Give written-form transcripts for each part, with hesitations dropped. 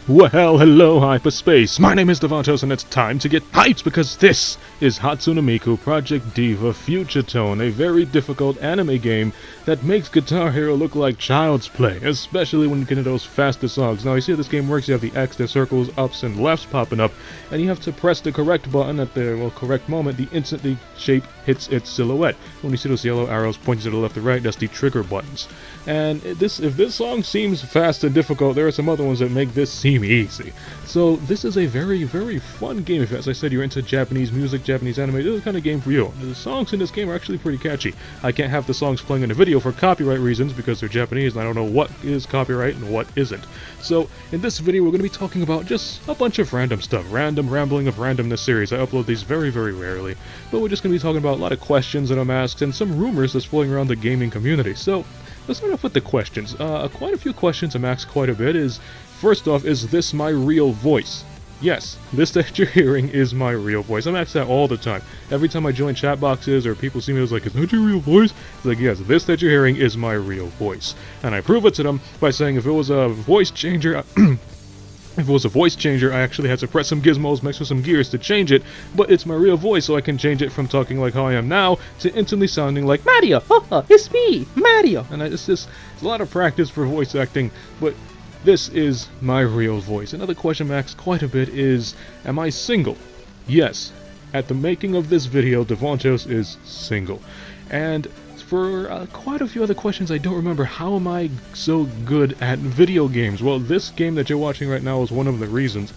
Well, hello, hyperspace. My name is Davontos, and it's time to get hyped because this is Hatsune Miku Project Diva Future Tone, a very difficult anime game that makes Guitar Hero look like child's play, especially when you get into those faster songs. Now, you see how this game works. You have the X, the circles, ups, and lefts popping up, and you have to press the correct button at the correct moment. The instant the shape hits its silhouette. When you see those yellow arrows pointing to the left or right, that's the trigger buttons. And if this song seems fast and difficult, there are some other ones that make this seem easy. So this is a very, very fun game. If, as I said, you're into Japanese music, Japanese anime, this is the kind of game for you. The songs in this game are actually pretty catchy. I can't have the songs playing in the video for copyright reasons because they're Japanese and I don't know what is copyright and what isn't. So in this video we're going to be talking about just a bunch of random stuff. Random rambling of randomness series. I upload these very, very rarely. But we're just going to be talking about a lot of questions that I'm asked and some rumors that's floating around the gaming community. So let's start off with the questions. Quite a few questions I'm asked quite a bit is, first off, is this my real voice? Yes, this that you're hearing is my real voice. I'm asked that all the time. Every time I join chat boxes or people see me, it's like, is that your real voice? It's like, yes, this that you're hearing is my real voice. And I prove it to them by saying if it was a voice changer, if it was a voice changer, I actually had to press some gizmos, mix with some gears to change it, but it's my real voice, so I can change it from talking like how I am now to instantly sounding like Mario! It's me, Mario! And it's a lot of practice for voice acting, but this is my real voice. Another question I'm asked quite a bit is, am I single? Yes. At the making of this video, Davontos is single. And for quite a few other questions, I don't remember how am I so good at video games. Well, this game that you're watching right now is one of the reasons.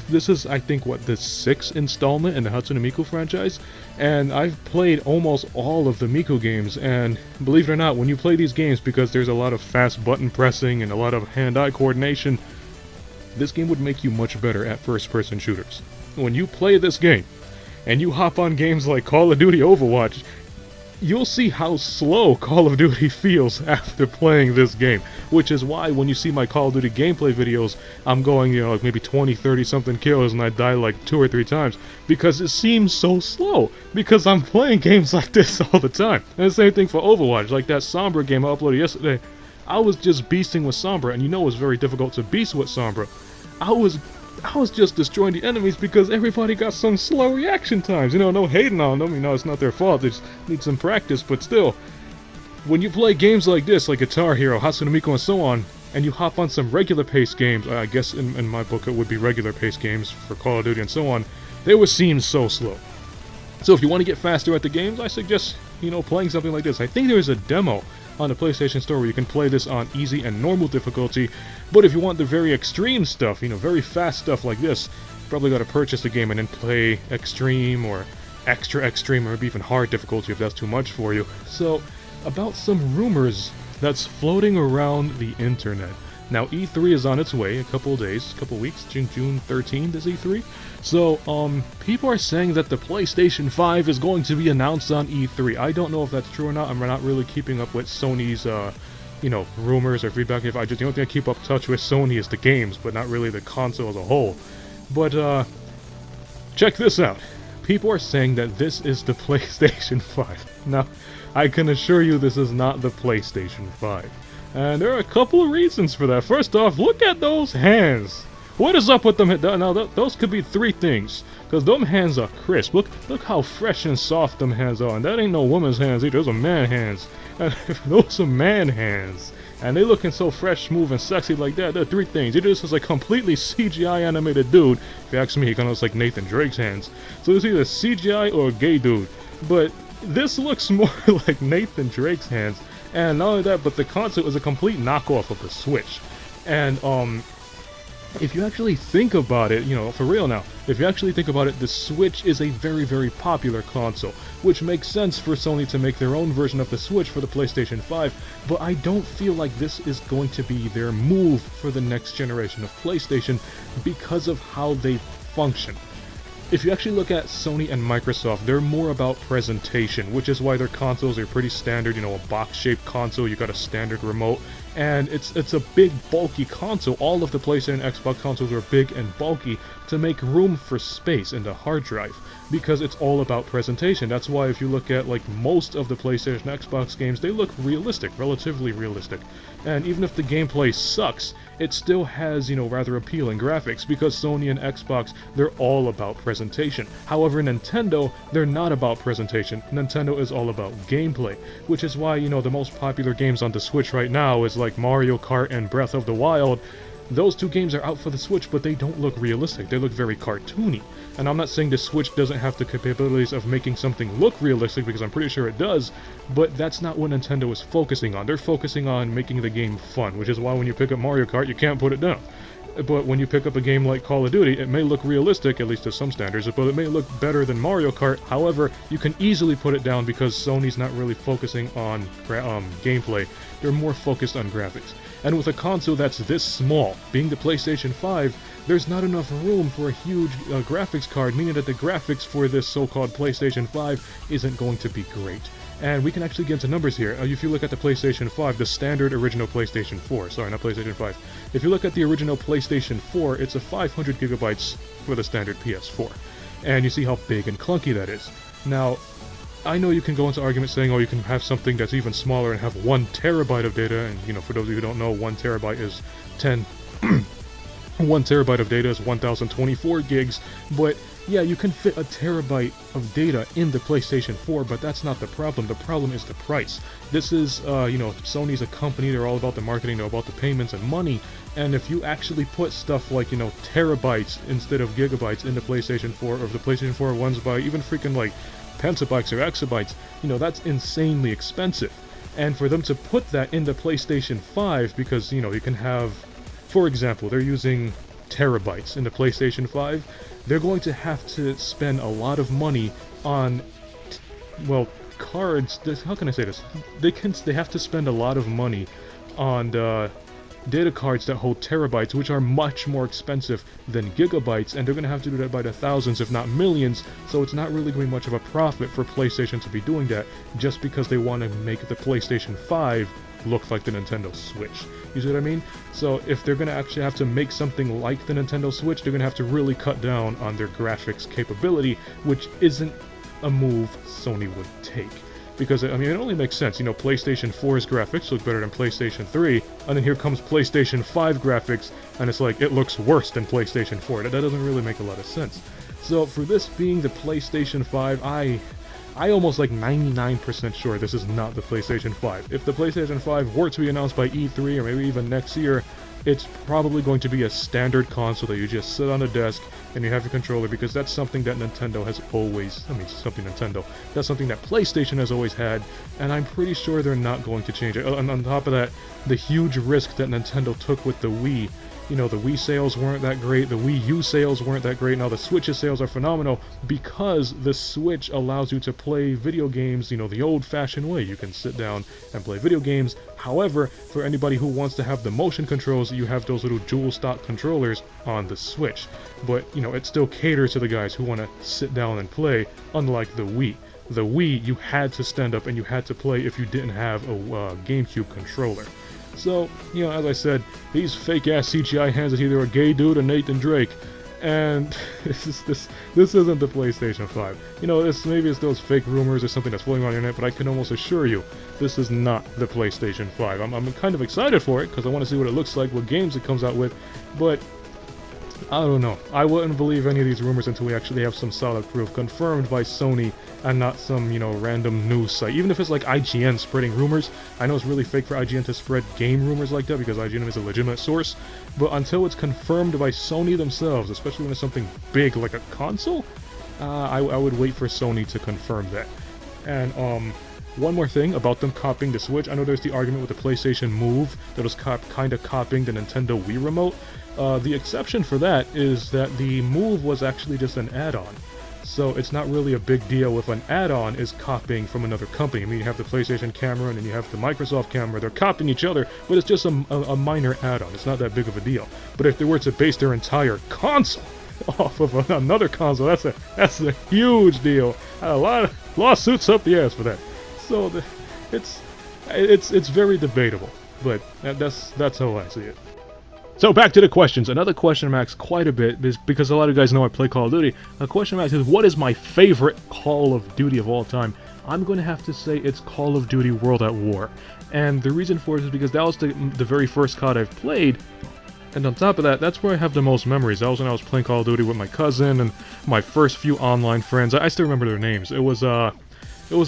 This is, I think, what, the 6th installment in the Hatsune Miku franchise, and I've played almost all of the Miku games, and believe it or not, when you play these games, because there's a lot of fast button pressing and a lot of hand-eye coordination, this game would make you much better at first-person shooters. When you play this game, and you hop on games like Call of Duty Overwatch, you'll see how slow Call of Duty feels after playing this game, which is why when you see my Call of Duty gameplay videos, I'm going, like maybe 20, 30 something kills and I die like 2 or 3 times, because it seems so slow, because I'm playing games like this all the time. And the same thing for Overwatch, like that Sombra game I uploaded yesterday. I was just beasting with Sombra, and you know it was very difficult to beast with Sombra. I was just destroying the enemies because everybody got some slow reaction times. No hating on them, it's not their fault, they just need some practice, but still. When you play games like this, like Guitar Hero, Hatsune Miku, and so on, and you hop on some regular pace games, I guess in my book it would be regular pace games for Call of Duty and so on, they would seem so slow. So if you want to get faster at the games, I suggest, playing something like this. I think there is a demo on the PlayStation Store where you can play this on easy and normal difficulty, but if you want the very extreme stuff, very fast stuff like this, you probably got to purchase the game and then play extreme or extra extreme or maybe even hard difficulty if that's too much for you. So, about some rumors that's floating around the internet. Now, E3 is on its way, a couple of days, couple weeks, June 13th is E3. So, people are saying that the PlayStation 5 is going to be announced on E3. I don't know if that's true or not. I'm not really keeping up with Sony's, rumors or feedback. The only thing I keep up touch with Sony is the games, but not really the console as a whole. But, check this out. People are saying that this is the PlayStation 5. Now, I can assure you this is not the PlayStation 5. And there are a couple of reasons for that. First off, look at those hands. What is up with them? Now, those could be 3 things. Because them hands are crisp. Look how fresh and soft them hands are. And that ain't no woman's hands either. Those are man hands. And those are man hands. And they looking so fresh, smooth, and sexy like that. There are 3 things. Either this is a completely CGI animated dude. If you ask me, he kind of looks like Nathan Drake's hands. So it's either CGI or a gay dude. But this looks more like Nathan Drake's hands. And not only that, but the console is a complete knockoff of the Switch. And, if you actually think about it, for real now, if you actually think about it, the Switch is a very, very popular console, which makes sense for Sony to make their own version of the Switch for the PlayStation 5, but I don't feel like this is going to be their move for the next generation of PlayStation because of how they function. If you actually look at Sony and Microsoft, they're more about presentation, which is why their consoles are pretty standard, a box-shaped console, you got a standard remote, and it's a big, bulky console. All of the PlayStation and Xbox consoles are big and bulky to make room for space in the hard drive, because it's all about presentation. That's why if you look at, most of the PlayStation and Xbox games, they look realistic, relatively realistic. And even if the gameplay sucks, it still has, rather appealing graphics, because Sony and Xbox, they're all about presentation. However, Nintendo, they're not about presentation. Nintendo is all about gameplay, which is why, the most popular games on the Switch right now is like Mario Kart and Breath of the Wild. Those two games are out for the Switch, but they don't look realistic. They look very cartoony. And I'm not saying the Switch doesn't have the capabilities of making something look realistic, because I'm pretty sure it does, but that's not what Nintendo is focusing on. They're focusing on making the game fun, which is why when you pick up Mario Kart, you can't put it down. But when you pick up a game like Call of Duty, it may look realistic, at least to some standards, but it may look better than Mario Kart. However, you can easily put it down because Sony's not really focusing on gameplay. They're more focused on graphics. And with a console that's this small, being the PlayStation 5, there's not enough room for a huge graphics card, meaning that the graphics for this so-called PlayStation 5 isn't going to be great. And we can actually get into numbers here. If you look at the PlayStation 5, the standard original PlayStation 4, sorry, not PlayStation 5. If you look at the original PlayStation 4, it's a 500 gigabytes for the standard PS4. And you see how big and clunky that is. Now, I know you can go into arguments saying, oh, you can have something that's even smaller and have 1 terabyte of data, and, for those of you who don't know, 1 terabyte is 1 terabyte of data is 1024 gigs, but yeah, you can fit a terabyte of data in the PlayStation 4, but that's not the problem. The problem is the price. This is, Sony's a company, they're all about the marketing, they're about the payments and money, and if you actually put stuff like, terabytes instead of gigabytes in the PlayStation 4, or if the PlayStation 4 runs by even freaking, like, petabytes or exabytes, that's insanely expensive. And for them to put that in the PlayStation 5, because, you can have, for example, they're using terabytes in the PlayStation 5, they're going to have to spend a lot of money on, cards. How can I say this? They have to spend a lot of money on data cards that hold terabytes, which are much more expensive than gigabytes, and they're going to have to do that by the thousands, if not millions, so it's not really going to be much of a profit for PlayStation to be doing that, just because they want to make the PlayStation 5 look like the Nintendo Switch. You see what I mean? So if they're going to actually have to make something like the Nintendo Switch, they're going to have to really cut down on their graphics capability, which isn't a move Sony would take. Because, it only makes sense. PlayStation 4's graphics look better than PlayStation 3, and then here comes PlayStation 5 graphics, and it's like, it looks worse than PlayStation 4. That doesn't really make a lot of sense. So for this being the PlayStation 5, I almost 99% sure this is not the PlayStation 5. If the PlayStation 5 were to be announced by E3 or maybe even next year, it's probably going to be a standard console that you just sit on a desk and you have your controller, because that's something that Nintendo has always, that's something that PlayStation has always had, and I'm pretty sure they're not going to change it. And on top of that, the huge risk that Nintendo took with the Wii, the Wii sales weren't that great, the Wii U sales weren't that great, now the Switch's sales are phenomenal because the Switch allows you to play video games, the old-fashioned way. You can sit down and play video games. However, for anybody who wants to have the motion controls, you have those little dual-stock controllers on the Switch. But, it still caters to the guys who want to sit down and play, unlike the Wii. The Wii, you had to stand up and you had to play if you didn't have a GameCube controller. So, as I said, these fake-ass CGI hands is either a gay dude or Nathan Drake, and this isn't the PlayStation 5. Maybe it's those fake rumors or something that's floating on the internet, but I can almost assure you, this is not the PlayStation 5. I'm kind of excited for it, because I want to see what it looks like, what games it comes out with, but I don't know. I wouldn't believe any of these rumors until we actually have some solid proof confirmed by Sony and not some, random news site. Even if it's like IGN spreading rumors. I know it's really fake for IGN to spread game rumors like that because IGN is a legitimate source. But until it's confirmed by Sony themselves, especially when it's something big like a console, I would wait for Sony to confirm that. And one more thing about them copying the Switch. I know there's the argument with the PlayStation Move that was kind of copying the Nintendo Wii Remote. The exception for that is that the Move was actually just an add-on. So it's not really a big deal if an add-on is copying from another company. You have the PlayStation camera and then you have the Microsoft camera. They're copying each other, but it's just a minor add-on. It's not that big of a deal. But if they were to base their entire console off of another console, that's a huge deal. A lot of lawsuits up the ass for that. So it's very debatable, but that's how I see it. So back to the questions. Another question I'm asked quite a bit is because a lot of you guys know I play Call of Duty. A question I'm asked is, what is my favorite Call of Duty of all time? I'm going to have to say it's Call of Duty World at War. And the reason for it is because that was the very first COD I've played, And on top of that, that's where I have the most memories. That was when I was playing Call of Duty with my cousin and my first few online friends. I still remember their names. It was a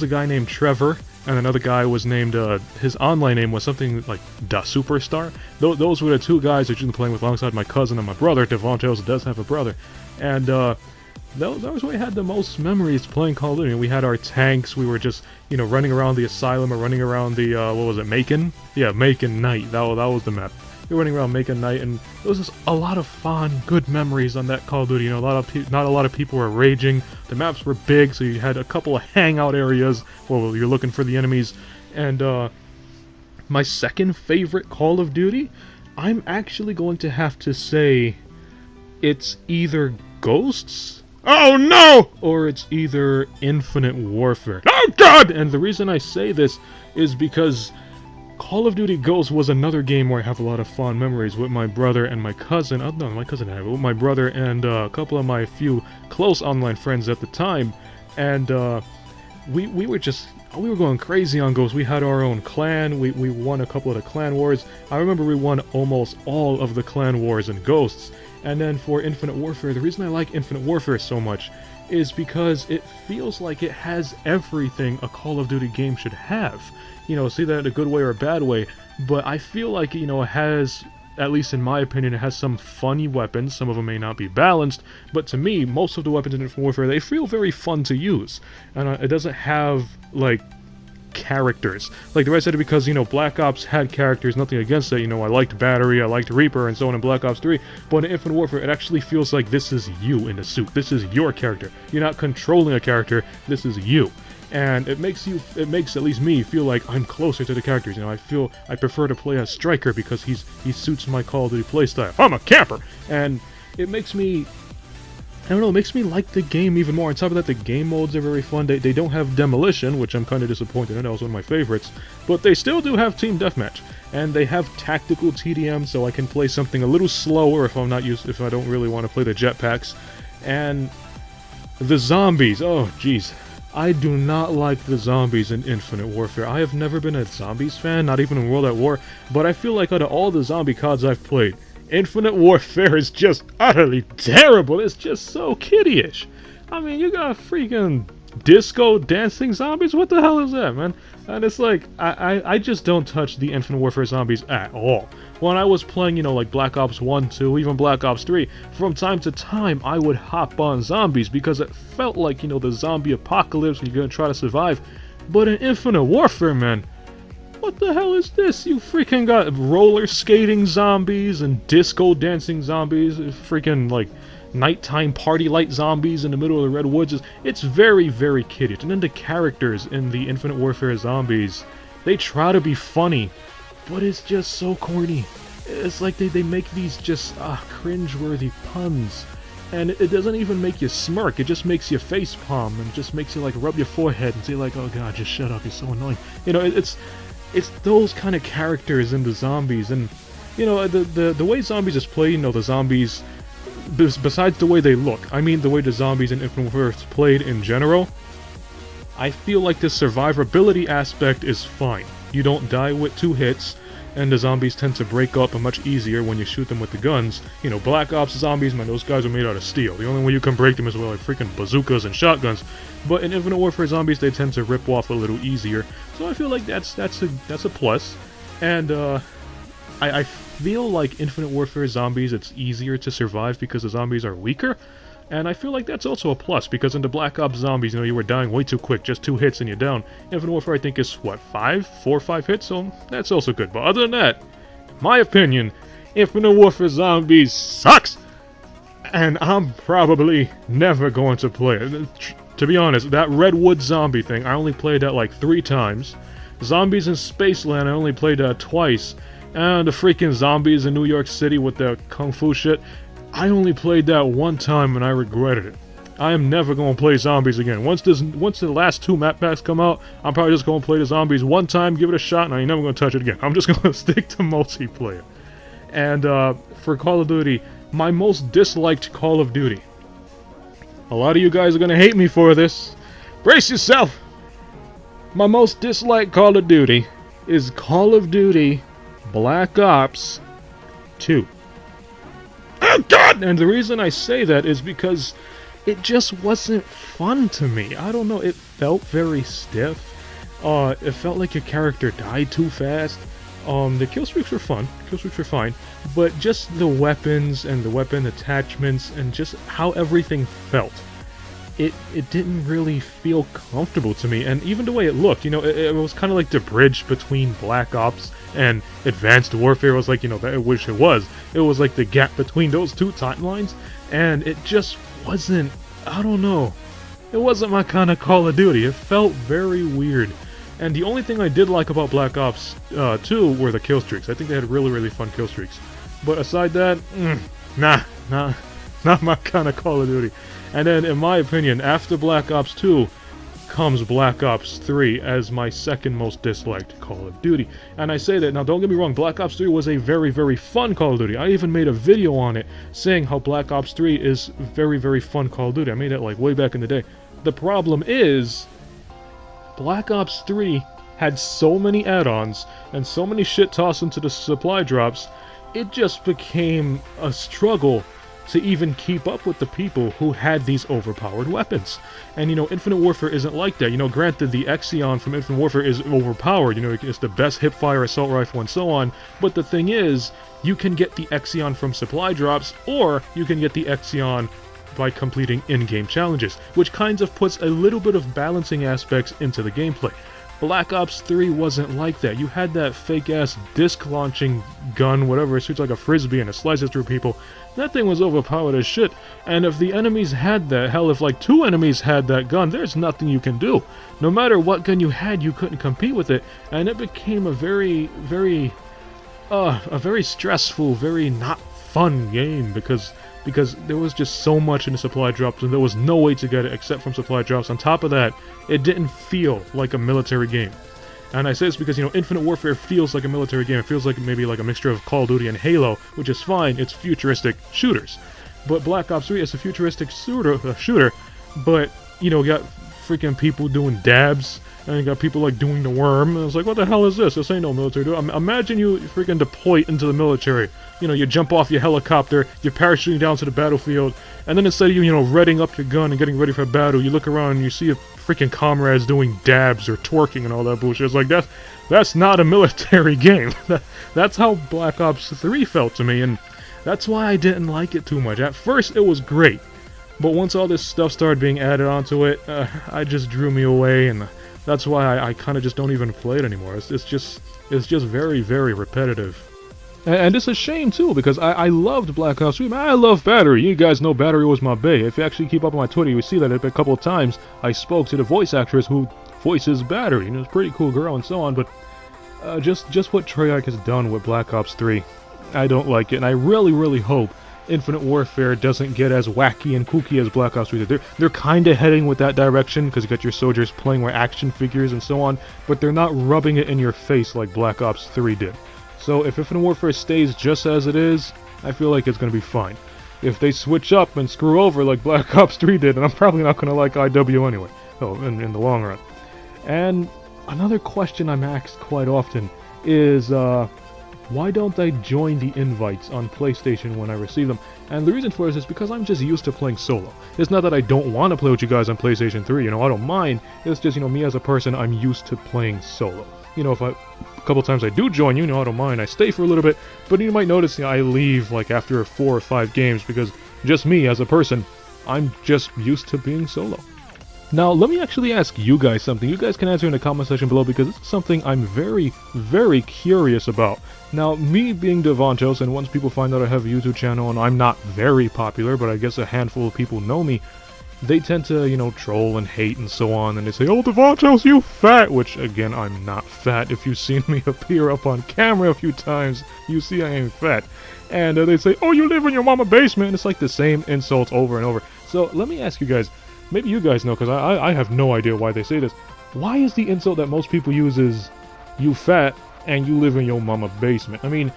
guy named Trevor, and another guy was named, his online name was something like Da Superstar. Those were the two guys that you've been playing with alongside my cousin and my brother. Davontos does have a brother. And, that was where we had the most memories playing Call of Duty. We had our tanks, we were just, you know, running around the asylum or running around the, what was it, Macon? Yeah, Macon Night, that was the map. We were running around Macon Night, and it was just a lot of fun, good memories on that Call of Duty. You know, not a lot of people were raging. The maps were big, so you had a couple of hangout areas where you're looking for the enemies. And my second favorite Call of Duty, I'm actually going to have to say it's either Ghosts. Oh no! Or it's either Infinite Warfare. Oh god! And the reason I say this is because Call of Duty Ghosts was another game where I have a lot of fond memories with my brother and my cousin. Oh, no, my cousin and I, with my brother and a couple of my few close online friends at the time. And we were going crazy on Ghosts. We had our own clan. We won a couple of the clan wars. I remember we won almost all of the clan wars in Ghosts. And then for Infinite Warfare, the reason I like Infinite Warfare so much is because it feels like it has everything a Call of Duty game should have. You know, see that in a good way or a bad way, but I feel like, you know, it has, at least in my opinion, it has some funny weapons. Some of them may not be balanced, but to me, most of the weapons in Infinite Warfare, they feel very fun to use. And it doesn't have, like, characters. Like the rest said, because, you know, Black Ops had characters, nothing against it. You know, I liked Battery, I liked Reaper, and so on in Black Ops 3, but in Infinite Warfare, it actually feels like this is you in the suit. This is your character. You're not controlling a character, this is you. And it makes at least me feel like I'm closer to the characters. You know, I prefer to play as Striker because he suits my Call of Duty playstyle. I'm a camper! And it makes me, I don't know, it makes me like the game even more. On top of that, the game modes are very fun. They don't have Demolition, which I'm kind of disappointed in. That was one of my favorites. But they still do have Team Deathmatch. And they have tactical TDM, so I can play something a little slower if I don't really want to play the jetpacks. And the zombies, oh jeez. I do not like the zombies in Infinite Warfare. I have never been a zombies fan, not even in World at War, but I feel like out of all the zombie CODs I've played, Infinite Warfare is just utterly terrible. It's just so kiddie-ish. I mean, you got freaking disco dancing zombies? What the hell is that, man? And it's like, I just don't touch the Infinite Warfare zombies at all. When I was playing, you know, like Black Ops 1, 2, even Black Ops 3, from time to time I would hop on zombies because it felt like, you know, the zombie apocalypse and you're gonna try to survive. But in Infinite Warfare, man, what the hell is this? You freaking got roller skating zombies and disco dancing zombies, freaking like nighttime party light zombies in the middle of the Red Woods. It's very, very kiddish. And then the characters in the Infinite Warfare zombies, they try to be funny, but it's just so corny. It's like they make these just cringe-worthy puns. And it doesn't even make you smirk, it just makes you facepalm, and just makes you like rub your forehead and say like, oh god, just shut up, you're so annoying. You know, it's those kind of characters in the zombies. And, you know, the way zombies is played, you know, the zombies, besides the way they look, I mean the way the zombies in Infinite Warfare is played in general, I feel like the survivability aspect is fine. You don't die with 2 hits, and the zombies tend to break up much easier when you shoot them with the guns. You know, Black Ops zombies, man, those guys are made out of steel. The only way you can break them is with like freaking bazookas and shotguns. But in Infinite Warfare zombies, they tend to rip off a little easier. So I feel like that's a plus. And I feel like Infinite Warfare zombies, it's easier to survive because the zombies are weaker. And I feel like that's also a plus, because in the Black Ops zombies, you know, you were dying way too quick, just 2 hits and you're down. Infinite Warfare, I think, is, what, 4 or 5 hits? So that's also good. But other than that, in my opinion, Infinite Warfare zombies sucks! And I'm probably never going to play it. To be honest, that Redwood zombie thing, I only played that like 3 times. Zombies in Spaceland, I only played that twice. And the freaking zombies in New York City with their kung fu shit, I only played that 1 time and I regretted it. I am never going to play zombies again. Once the last 2 map packs come out, I'm probably just going to play the zombies 1 time, give it a shot, and I ain't never going to touch it again. I'm just going to stick to multiplayer. And for Call of Duty, my most disliked Call of Duty. A lot of you guys are going to hate me for this. Brace yourself! My most disliked Call of Duty is Call of Duty Black Ops 2. Oh God! And the reason I say that is because it just wasn't fun to me. I don't know, it felt very stiff. It felt like your character died too fast. The kill streaks were fun. Kill streaks were fine. But just the weapons and the weapon attachments and just how everything felt. It didn't really feel comfortable to me, and even the way it looked, it was kind of like the bridge between Black Ops and Advanced Warfare was like, which it was. It was like the gap between those two timelines, and it just wasn't, I don't know, it wasn't my kind of Call of Duty. It felt very weird. And the only thing I did like about Black Ops 2 were the kill streaks. I think they had really, really fun kill streaks. But aside that, not my kind of Call of Duty. And then, in my opinion, after Black Ops 2 comes Black Ops 3 as my second most disliked Call of Duty. And I say that, now don't get me wrong, Black Ops 3 was a very, very fun Call of Duty. I even made a video on it saying how Black Ops 3 is very, very fun Call of Duty. I made it like way back in the day. The problem is, Black Ops 3 had so many add-ons and so many shit tossed into the supply drops, it just became a struggle to even keep up with the people who had these overpowered weapons. And Infinite Warfare isn't like that. Granted, the Exion from Infinite Warfare is overpowered, it's the best hip-fire assault rifle and so on, but the thing is, you can get the Exion from supply drops, or you can get the Exion by completing in-game challenges, which kind of puts a little bit of balancing aspects into the gameplay. Black Ops 3 wasn't like that. You had that fake-ass disc-launching gun, whatever, it shoots like a frisbee and it slices through people. That thing was overpowered as shit, and if the enemies had that, hell, if like 2 enemies had that gun, there's nothing you can do. No matter what gun you had, you couldn't compete with it, and it became a very stressful, very not fun game, because there was just so much in the supply drops, and there was no way to get it except from supply drops. On top of that, it didn't feel like a military game. And I say this because, Infinite Warfare feels like a military game. It feels like maybe like a mixture of Call of Duty and Halo, which is fine, it's futuristic shooters. But Black Ops 3 is a futuristic shooter, but, you got freaking people doing dabs, and you got people like doing the worm, and I was like, what the hell is this? This ain't no military dude. Imagine you freaking deploy into the military. You jump off your helicopter, you're parachuting down to the battlefield, and then instead of you, readying up your gun and getting ready for battle, you look around and you see your freaking comrades doing dabs or twerking and all that bullshit. It's like, that's not a military game. That's how Black Ops 3 felt to me, and that's why I didn't like it too much. At first, it was great, but once all this stuff started being added onto it, it just drew me away, and that's why I kind of just don't even play it anymore. It's just very, very repetitive. And it's a shame, too, because I loved Black Ops 3. Man, I love Battery. You guys know Battery was my bae. If you actually keep up on my Twitter, you see that a couple of times I spoke to the voice actress who voices Battery. It's a pretty cool girl and so on, but just what Treyarch has done with Black Ops 3, I don't like it. And I really, really hope Infinite Warfare doesn't get as wacky and kooky as Black Ops 3 did. They're kind of heading with that direction, because you got your soldiers playing with action figures and so on, but they're not rubbing it in your face like Black Ops 3 did. So if Infinite Warfare stays just as it is, I feel like it's going to be fine. If they switch up and screw over like Black Ops 3 did, then I'm probably not going to like IW anyway, in the long run. And another question I'm asked quite often is, why don't I join the invites on PlayStation when I receive them? And the reason for this is because I'm just used to playing solo. It's not that I don't want to play with you guys on PlayStation 3, I don't mind. It's just, me as a person, I'm used to playing solo. If a couple times I do join you, I don't mind. I stay for a little bit, but you might notice I leave like after 4 or 5 games because just me as a person, I'm just used to being solo. Now, let me actually ask you guys something. You guys can answer in the comment section below because this is something I'm very, very curious about. Now, me being Davontos, and once people find out I have a YouTube channel and I'm not very popular, but I guess a handful of people know me, they tend to, troll and hate and so on, and they say, oh, Davontos, you fat! Which, again, I'm not fat. If you've seen me appear up on camera a few times, you see I ain't fat. And they say, oh, you live in your mama's basement! And it's like the same insults over and over. So, let me ask you guys, maybe you guys know, because I have no idea why they say this. Why is the insult that most people use is, you fat, and you live in your mama's basement? I mean,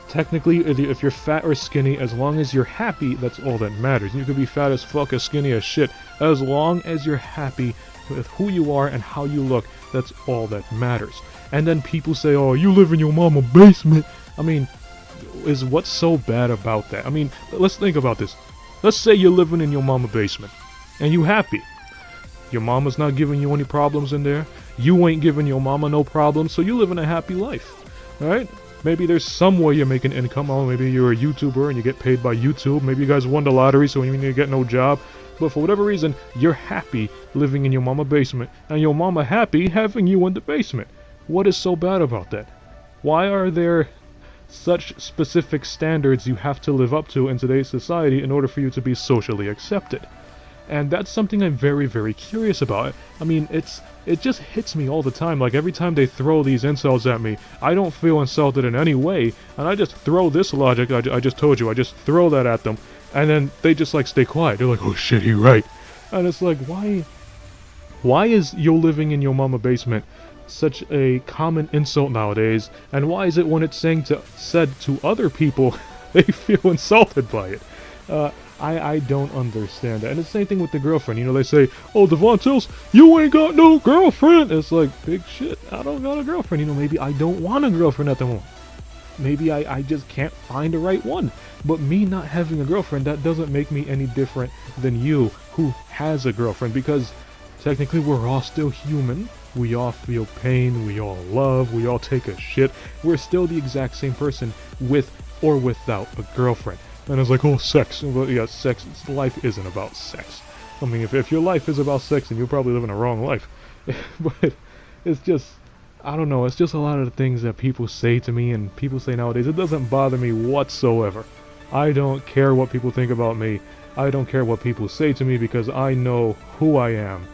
technically, if you're fat or skinny, as long as you're happy, that's all that matters. You could be fat as fuck, as skinny as shit. As long as you're happy with who you are and how you look, that's all that matters. And then people say, oh, you live in your mama's basement. I mean, is what's so bad about that? I mean, let's think about this. Let's say you're living in your mama's basement, and you happy. Your mama's not giving you any problems in there. You ain't giving your mama no problems, so you living a happy life, alright? Maybe there's some way you're making income. Oh, maybe you're a YouTuber and you get paid by YouTube. Maybe you guys won the lottery, so you need to get no job. But for whatever reason, you're happy living in your mama's basement, and your mama happy having you in the basement. What is so bad about that? Why are there such specific standards you have to live up to in today's society in order for you to be socially accepted? And that's something I'm very, very curious about. I mean, it just hits me all the time. Like, every time they throw these insults at me, I don't feel insulted in any way, and I just throw this logic I just told you, I just throw that at them, and then they just, like, stay quiet. They're like, oh shit, he right. And it's like, why is you living in your mama basement such a common insult nowadays, and why is it when it's said to other people, they feel insulted by it? I don't understand that. And it's the same thing with the girlfriend. You know, they say, oh, Davontos, you ain't got no girlfriend. It's like, big shit, I don't got a girlfriend. You know, maybe I don't want a girlfriend at the moment. Maybe I just can't find the right one. But me not having a girlfriend, that doesn't make me any different than you who has a girlfriend, because technically we're all still human. We all feel pain, we all love, we all take a shit. We're still the exact same person with or without a girlfriend. And it's like, oh, sex. Well, yeah, sex. Life isn't about sex. I mean, if your life is about sex, then you're probably living a wrong life. But it's just, I don't know, it's just a lot of the things that people say to me and people say nowadays. It doesn't bother me whatsoever. I don't care what people think about me. I don't care what people say to me, because I know who I am.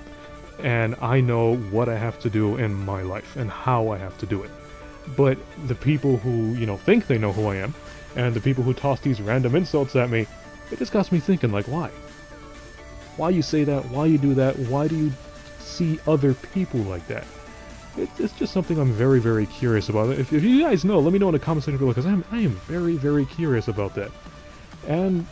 And I know what I have to do in my life and how I have to do it. But the people who, you know, think they know who I am, and the people who toss these random insults at me, it just got me thinking, like, why? Why you say that? Why you do that? Why do you see other people like that? It's just something I'm very, very curious about. If you guys know, let me know in the comment section below, because I am very, very curious about that. And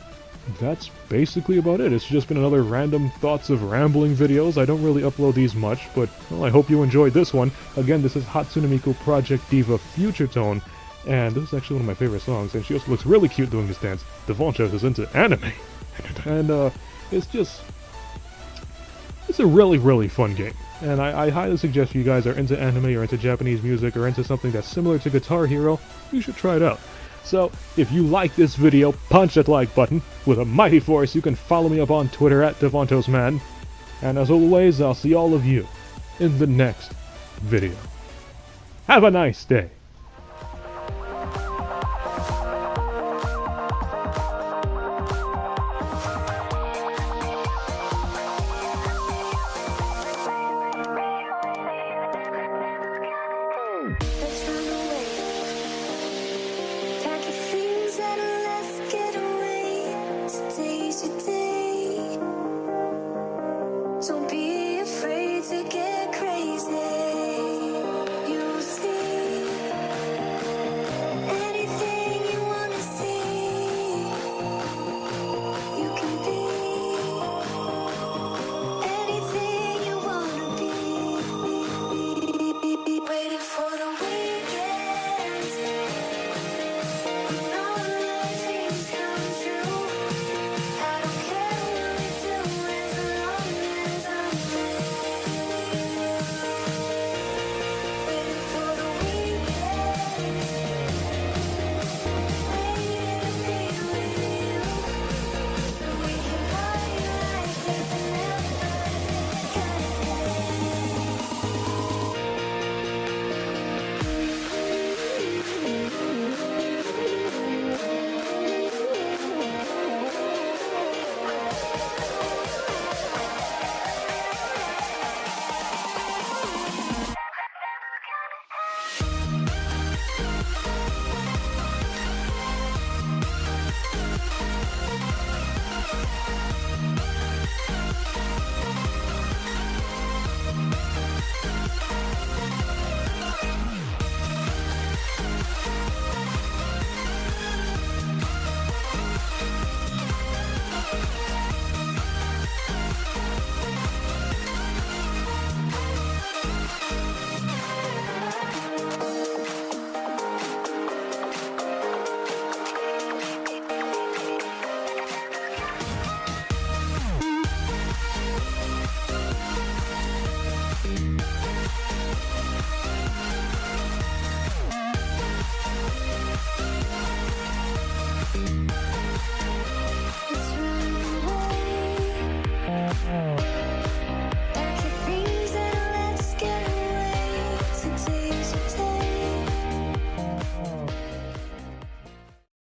that's basically about it. It's just been another random thoughts of rambling videos. I don't really upload these much, but, well, I hope you enjoyed this one. Again, this is Hatsune Miku Project Diva Future Tone. And this is actually one of my favorite songs, and she also looks really cute doing this dance. Davontos is into anime. And, it's a really, really fun game. And I highly suggest if you guys are into anime or into Japanese music or into something that's similar to Guitar Hero, you should try it out. So, if you like this video, punch that like button with a mighty force. You can follow me up on Twitter at DavontosMan. And as always, I'll see all of you in the next video. Have a nice day.